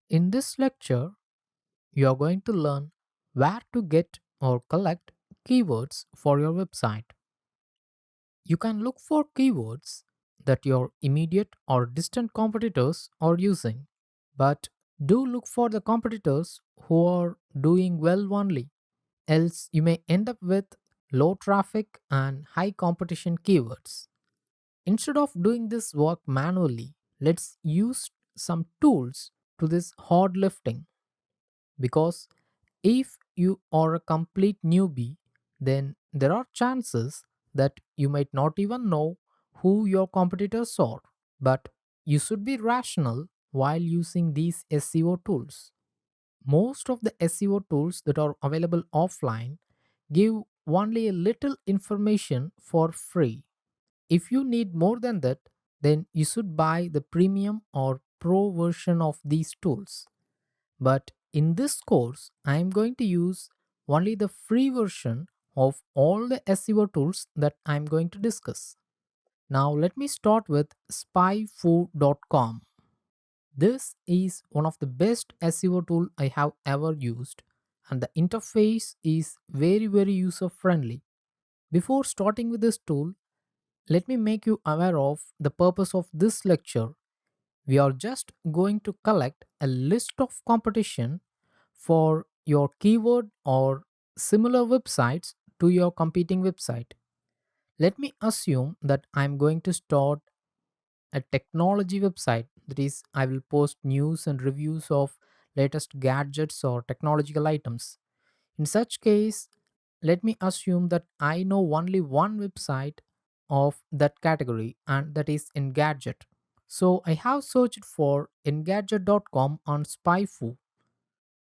In this lecture, you are going to learn where to get or collect keywords for your website. You can look for keywords that your immediate or distant competitors are using, but do look for the competitors who are doing well only, else, you may end up with low traffic and high competition keywords. Instead of doing this work manually, let's use some tools to this hard lifting because if you are a complete newbie, then there are chances that you might not even know who your competitors are. But you should be rational while using these SEO tools. Most of the SEO tools that are available offline give only a little information for free. If you need more than that, then you should buy the premium or pro version of these tools. But in this course, I am going to use only the free version of all the SEO tools that I am going to discuss. Now, let me start with spyfoo.com. This is one of the best SEO tool I have ever used, and the interface is very user friendly. Before starting with this tool, let me make you aware of the purpose of this lecture. We are just going to collect a list of competition for your keyword or similar websites to your competing website. Let me assume that I'm going to start a technology website. That is, I will post news and reviews of latest gadgets or technological items. In such case, let me assume that I know only one website of that category, and that is Engadget. So I have searched for engadget.com on SpyFu.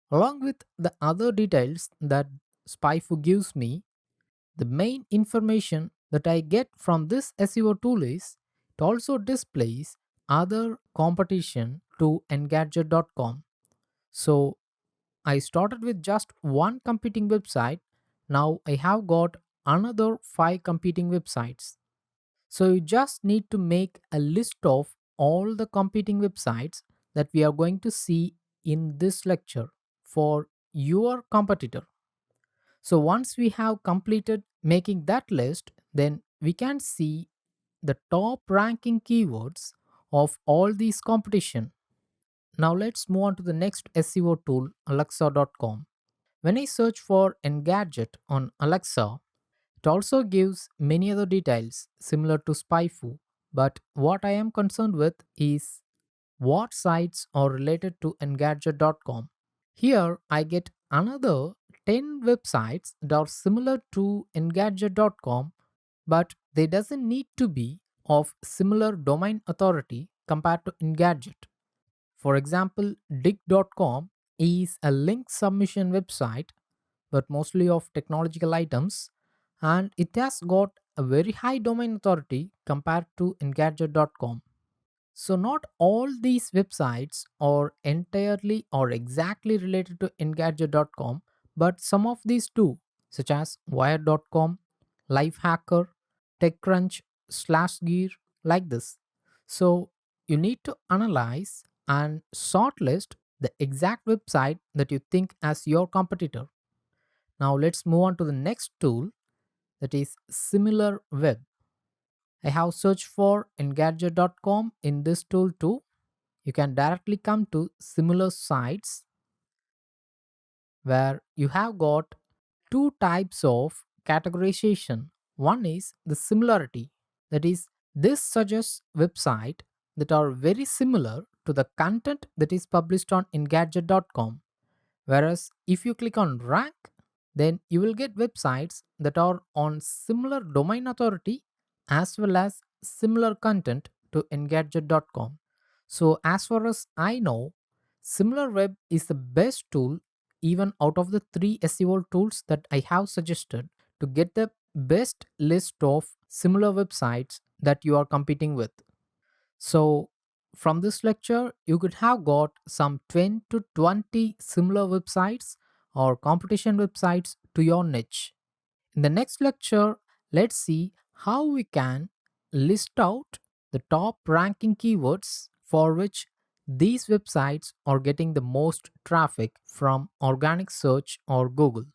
Along with the other details that SpyFu gives me, the main information that I get from this SEO tool is it also displays other competition to engadget.com. So I started with just one competing website. Now I have got another 5 competing websites. So you just need to make a list of all the competing websites that we are going to see in this lecture for your competitor. So once we have completed making that list, then we can see the top ranking keywords of all these competition. Now let's move on to the next SEO tool, alexa.com. When I search for Engadget on Alexa, it also gives many other details similar to SpyFu, but what I am concerned with is what sites are related to Engadget.com. Here I get another 10 websites that are similar to Engadget.com, but they doesn't need to be of similar domain authority compared to Engadget. For example, dig.com is a link submission website but mostly of technological items, and it has got a very high domain authority compared to engadget.com. So not all these websites are entirely or exactly related to engadget.com, but some of these do, such as wired.com, lifehacker, techcrunch, slashgear, like this. So you need to analyze and shortlist the exact website that you think as your competitor. Now let's move on to the next tool, that is similar web. I have searched for engadget.com in this tool too. You can directly come to similar sites where you have got two types of categorization. One is the similarity, that is, this suggests websites that are very similar to the content that is published on engadget.com. Whereas if you click on rank, then you will get websites that are on similar domain authority as well as similar content to engadget.com. So as far as I know, SimilarWeb is the best tool even out of the 3 SEO tools that I have suggested to get the best list of similar websites that you are competing with. So, from this lecture, you could have got some 10 to 20 similar websites or competition websites to your niche. In the next lecture, let's see how we can list out the top ranking keywords for which These websites are getting the most traffic from organic search or Google.